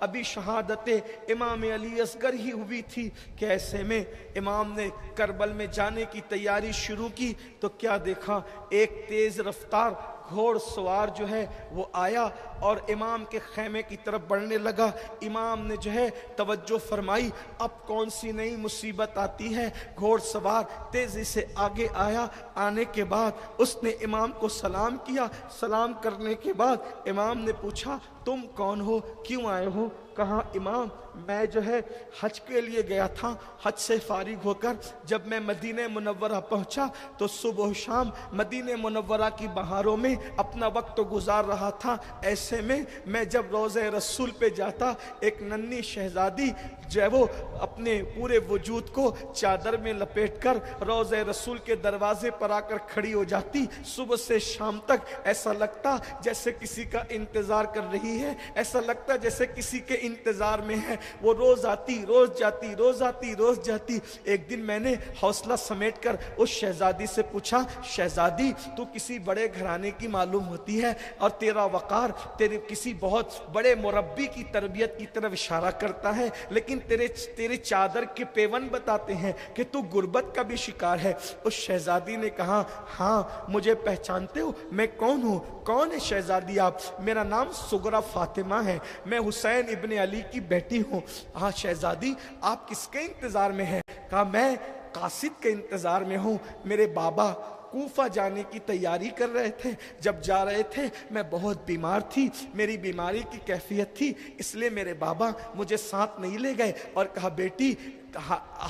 ابھی شہادت امام علی اصغر ہی ہوئی تھی کہ ایسے میں امام نے کربل میں جانے کی تیاری شروع کی تو کیا دیکھا، ایک تیز رفتار گھوڑ سوار جو ہے وہ آیا اور امام کے خیمے کی طرف بڑھنے لگا۔ امام نے جو ہے توجہ فرمائی، اب کون سی نئی مصیبت آتی ہے۔ گھوڑ سوار تیزی سے آگے آیا، آنے کے بعد اس نے امام کو سلام کیا۔ سلام کرنے کے بعد امام نے پوچھا تم کون ہو، کیوں آئے ہو؟ کہا امام میں جو ہے حج کے لیے گیا تھا، حج سے فارغ ہو کر جب میں مدینہ منورہ پہنچا تو صبح و شام مدینہ منورہ کی بہاروں میں اپنا وقت گزار رہا تھا۔ ایسے میں جب روضہ رسول پہ جاتا، ایک ننھی شہزادی جو ہے وہ اپنے پورے وجود کو چادر میں لپیٹ کر روضہ رسول کے دروازے پر آ کر کھڑی ہو جاتی۔ صبح سے شام تک ایسا لگتا جیسے کسی کا انتظار کر رہی ہے، ایسا لگتا جیسے کسی کے انتظار میں ہے۔ وہ روز آتی، روز جاتی، روز آتی، روز جاتی۔ ایک دن میں نے حوصلہ سمیٹ کر اس شہزادی سے پوچھا شہزادی تو کسی بڑے گھرانے کی معلوم ہوتی ہے اور تیرا وقار تیرے کسی بہت بڑے مربی کی تربیت کی طرف اشارہ کرتا ہے، لیکن تیرے چادر کے پیون بتاتے ہیں کہ تو غربت کا بھی شکار ہے۔ اس شہزادی نے کہا ہاں مجھے پہچانتے ہو، میں کون ہوں؟ کون ہے شہزادی آپ؟ میرا نام سغرا فاطمہ ہے، میں حسین ابن علی کی بیٹی ہوں۔ ہاں شہزادی آپ کس کے انتظار میں ہیں؟ کہا میں قاصد کے انتظار میں ہوں، میرے بابا کوفہ جانے کی تیاری کر رہے تھے، جب جا رہے تھے میں بہت بیمار تھی، میری بیماری کی کیفیت تھی، اس لیے میرے بابا مجھے ساتھ نہیں لے گئے اور کہا بیٹی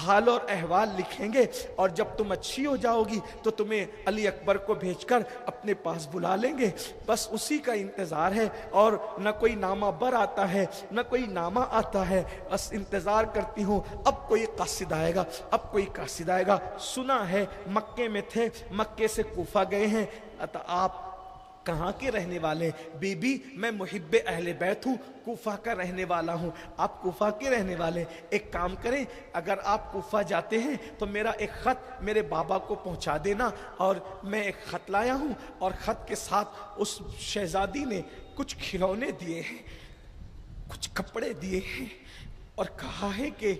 حال اور احوال لکھیں گے اور جب تم اچھی ہو جاؤ گی تو تمہیں علی اکبر کو بھیج کر اپنے پاس بلا لیں گے، بس اسی کا انتظار ہے اور نہ کوئی نامہ بر آتا ہے نہ کوئی نامہ آتا ہے، بس انتظار کرتی ہوں اب کوئی قاصد آئے گا، اب کوئی قاصد آئے گا۔ سنا ہے مکے میں تھے، مکے سے کوفہ گئے ہیں، آپ کہاں کے رہنے والے؟ بی بی میں محب اہل بیت ہوں، کوفہ کا رہنے والا ہوں۔ آپ کوفہ کے رہنے والے؟ ایک کام کریں اگر آپ کوفہ جاتے ہیں تو میرا ایک خط میرے بابا کو پہنچا دینا، اور میں ایک خط لایا ہوں اور خط کے ساتھ اس شہزادی نے کچھ کھلونے دیے ہیں، کچھ کپڑے دیے ہیں اور کہا ہے کہ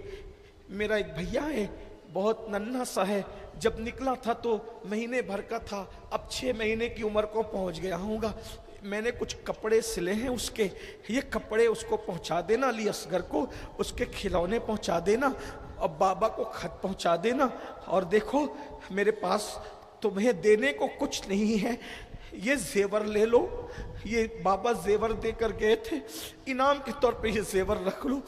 میرا ایک بھیا ہے بہت ننھا سا ہے، جب نکلا تھا تو مہینے بھر کا تھا، اب 6 مہینے کی عمر کو پہنچ گیا ہوں گا، میں نے کچھ کپڑے سلے ہیں اس کے، یہ کپڑے اس کو پہنچا دینا، علی اصغر کو اس کے کھلونے پہنچا دینا اور بابا کو خط پہنچا دینا، اور دیکھو میرے پاس تمہیں دینے کو کچھ نہیں ہے، یہ زیور لے لو، یہ بابا زیور دے کر گئے تھے، انعام کے طور پہ یہ زیور رکھ لو،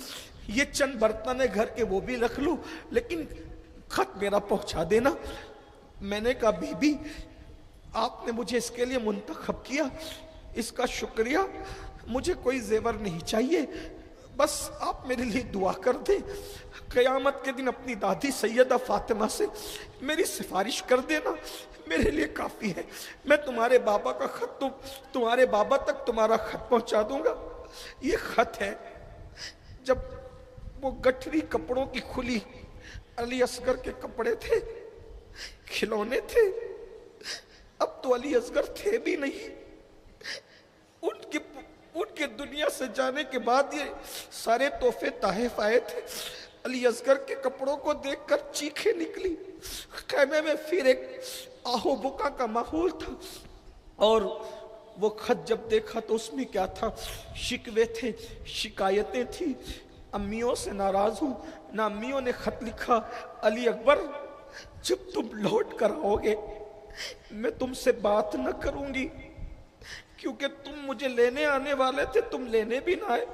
یہ چند برتن گھر کے وہ بھی رکھ لو، لیکن خط میرا پہنچا دینا۔ میں نے کہا بی بی آپ نے مجھے اس کے لیے منتخب کیا، اس کا شکریہ، مجھے کوئی زیور نہیں چاہیے، بس آپ میرے لیے دعا کر دیں، قیامت کے دن اپنی دادی سیدہ فاطمہ سے میری سفارش کر دینا، میرے لیے کافی ہے، میں تمہارے بابا کا خط تمہارے بابا تک تمہارا خط پہنچا دوں گا۔ یہ خط ہے، جب وہ گٹھری کپڑوں کی کھلی علی اصغر کے کپڑے تھے، کھلونے تھے، اب تو علی اصغر تھے بھی نہیں، ان کے دنیا سے جانے کے بعد یہ سارے تحفے تحائف آئے تھے، علی اصغر کے کپڑوں کو دیکھ کر چیخیں نکلی، خیمے میں پھر ایک آہو بکا کا ماحول تھا، اور وہ خط جب دیکھا تو اس میں کیا تھا، شکوے تھے، شکایتیں تھیں، امیوں سے ناراض ہوں، نہ امیوں نے خط لکھا علی اکبر جب تم لوٹ کر آؤ گے میں تم سے بات نہ کروں گی، کیونکہ تم مجھے لینے آنے والے تھے، تم لینے بھی نہ آئے،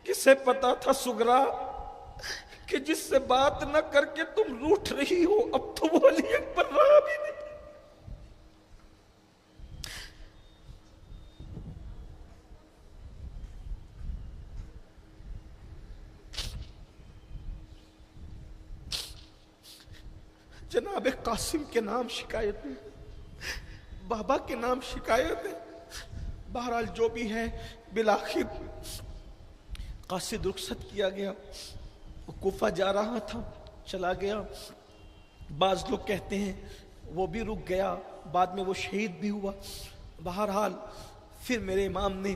کسے پتا تھا سغرا کہ جس سے بات نہ کر کے تم روٹھ رہی ہو، اب تو وہ علی اکبر رہا بھی نہیں۔ جناب قاسم کے نام شکایت ہے، بابا کے نام شکایت ہے، بہرحال جو بھی ہے بالآخر قاصد رخصت کیا گیا، وہ کوفہ جا رہا تھا، چلا گیا، بعض لوگ کہتے ہیں وہ بھی رک گیا، بعد میں وہ شہید بھی ہوا، بہرحال پھر میرے امام نے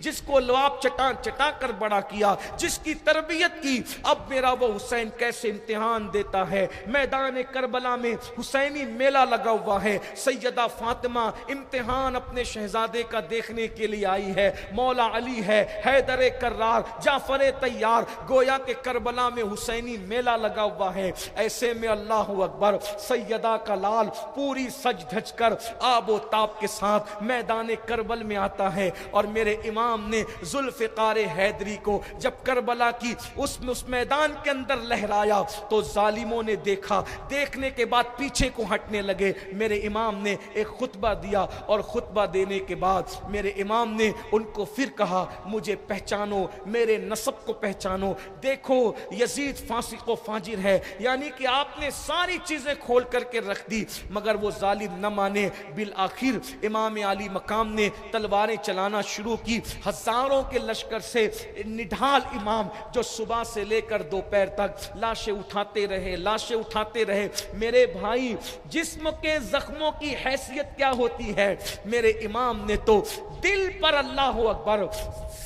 جس کو لعاب چٹا چٹا کر بڑا کیا، جس کی تربیت کی، اب میرا وہ حسین کیسے امتحان دیتا ہے۔ میدان کربلا میں حسینی میلہ لگا ہوا ہے، سیدہ فاطمہ امتحان اپنے شہزادے کا دیکھنے کے لیے آئی ہے، مولا علی ہے، حیدر کرار، جعفر طیار، گویا کہ کربلا میں حسینی میلہ لگا ہوا ہے۔ ایسے میں اللہ اکبر، سیدہ کا لال پوری سج دھج کر آب و تاب کے ساتھ میدان کربل میں آتا ہے، اور میرے امام نے ذوالفقار حیدری کو جب کربلا کی اس میدان کے اندر لہرایا تو ظالموں نے دیکھا، دیکھنے کے بعد پیچھے کو ہٹنے لگے۔ میرے امام نے ایک خطبہ دیا، اور خطبہ دینے کے بعد میرے امام نے ان کو پھر کہا، مجھے پہچانو، میرے نسب کو پہچانو، دیکھو یزید فاسق و فاجر ہے، یعنی کہ آپ نے ساری چیزیں کھول کر کے رکھ دی، مگر وہ ظالم نہ مانے۔ بالآخر امام علی مقام نے تلواریں چلانا شروع کی، ہزاروں کے لشکر سے نڈھال امام جو صبح سے لے کر دوپہر تک لاشیں اٹھاتے رہے، لاشیں اٹھاتے رہے۔ میرے بھائی، جسم کے زخموں کی حیثیت کیا ہوتی ہے؟ میرے امام نے تو دل پر اللہ اکبر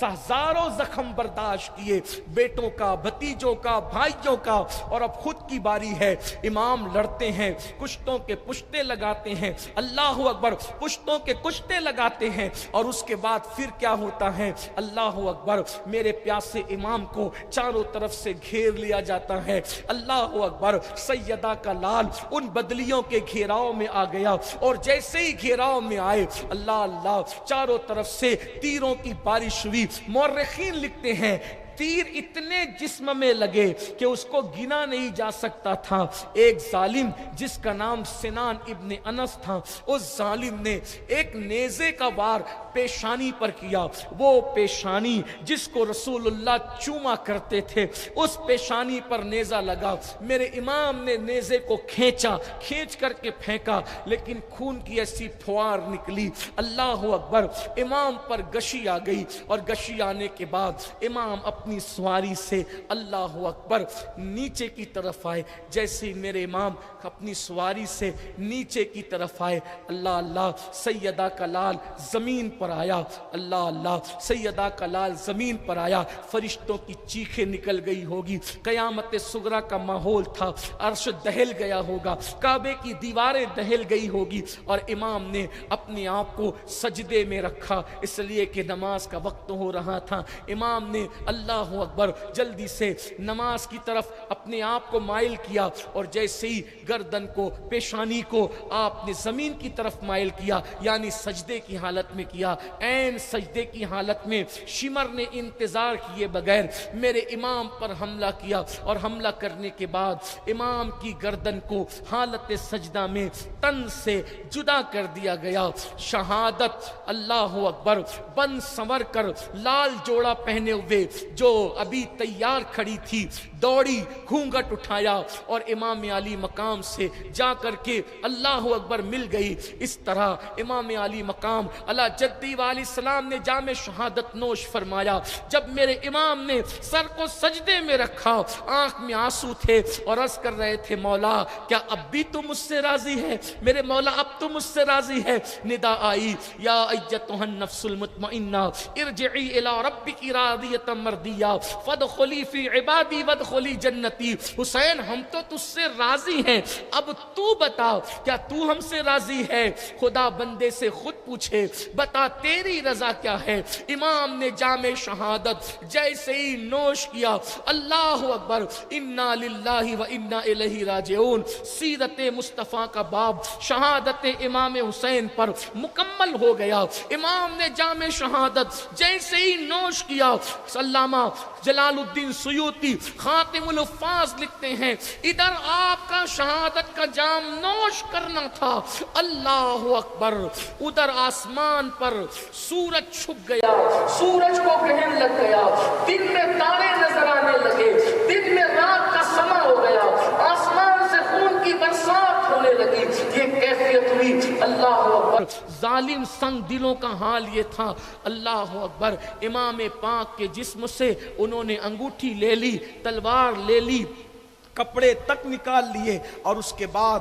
ہزاروں زخم برداشت کیے، بیٹوں کا، بھتیجوں کا، بھائیوں کا، اور اب خود کی باری ہے۔ امام لڑتے ہیں، کشتوں کے پشتے لگاتے ہیں، اللہ اکبر، پشتوں کے کشتے لگاتے ہیں، اور اس کے بعد پھر کیا ہوتا ہے؟ اللہ اکبر، میرے پیاسے امام کو چاروں طرف سے گھیر لیا جاتا ہے۔ اللہ اکبر، سیدہ کا لال ان بدلیوں کے گھیراؤ میں آ گیا، اور جیسے ہی گھیراؤ میں آئے، اللہ اللہ، چاروں طرف سے تیروں کی بارش ہوئی۔ مورخین لکھتے ہیں تیر اتنے جسم میں لگے کہ اس کو گنا نہیں جا سکتا تھا۔ ایک ظالم جس کا نام سنان ابن انس تھا، اس ظالم نے ایک نیزے کا وار پیشانی پر کیا، وہ پیشانی جس کو رسول اللہ چوما کرتے تھے، اس پیشانی پر نیزہ لگا۔ میرے امام نے نیزے کو کھینچا، کھینچ کر کے پھینکا، لیکن خون کی ایسی پھوار نکلی، اللہ اکبر، امام پر گشی آ گئی، اور گشی آنے کے بعد امام اپنی سواری سے اللہ اکبر نیچے کی طرف آئے۔ جیسے ہی میرے امام اپنی سواری سے نیچے کی طرف آئے، اللہ اللہ، سیدہ کا لال زمین پر آیا، اللہ اللہ، سیدہ کا لال زمین پر آیا، فرشتوں کی چیخیں نکل گئی ہوگی، قیامت صغریٰ کا ماحول تھا، عرش دہل گیا ہوگا، کعبے کی دیواریں دہل گئی ہوگی، اور امام نے اپنے آپ کو سجدے میں رکھا، اس لیے کہ نماز کا وقت ہو رہا تھا۔ امام نے اللہ اکبر جلدی سے نماز کی طرف اپنے آپ کو مائل کیا، اور جیسے ہی گردن کو، پیشانی کو آپ نے زمین کی طرف مائل کیا، یعنی سجدے کی حالت میں کیا، عین سجدے کی حالت میں شمر نے انتظار کیے بغیر میرے امام پر حملہ کیا، اور حملہ کرنے کے بعد امام کی گردن کو حالت سجدہ میں تن سے جدا کر دیا گیا۔ شہادت، اللہ اکبر، بن سنور کر لال جوڑا پہنے ہوئے جو ابھی تیار کھڑی تھی، دوڑی، گھونگھٹ اٹھایا، اور امام علی مقام سے جا کر کے اللہ اکبر مل گئی۔ اس طرح امام علی مقام علی جدی علیہ السلام نے جام شہادت نوش فرمایا۔ جب میرے امام نے سر کو سجدے میں رکھا، آنکھ میں آنسو تھے، اور عرض کر رہے تھے، مولا کیا اب بھی تو مجھ سے راضی ہے؟ میرے مولا اب تو مجھ سے راضی ہے؟ ندا آئی، یا ایتھا النفس المطمئنہ ارجعی الی ربک راضیۃ مردیہ فادخلی فی عبادی وادخلی جنتی۔ حسین، ہم تو تجھ سے راضی ہیں، اب تو بتا کیا تو ہم سے راضی ہے؟ خدا بندے سے خود پوچھے، بتا تیری رضا کیا ہے؟ امام نے جام شہادت جیسے ہی نوش کیا، اللہ اکبر، انا للہ و انا الیہ راجعون، سیرت مصطفیٰ کا باب شہادت امام حسین پر مکمل ہو گیا۔ امام نے جام شہادت جیسے ہی نوش کیا، علامہ جلال الدین سیوطی خاتم الحفاظ لکھتے ہیں، ادھر آپ کا شہادت کا جام نوش کرنا تھا، اللہ اکبر، ادھر آسمان پر سورج چھپ گیا، سورج کو گرہن لگ گیا، دن میں تارے نظر آنے لگے، دن میں رات کا سما ہو گیا، آسمان سے خون کی برسات ہونے لگی، یہ کیفیت ہوئی، اللہ اکبر۔ ظالم سنگ دلوں کا حال یہ تھا، اللہ اکبر، امام پاک کے جسم سے انہوں نے انگوٹھی لے لی، تلوار لے لی، کپڑے تک نکال لیے، اور اس کے بعد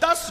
10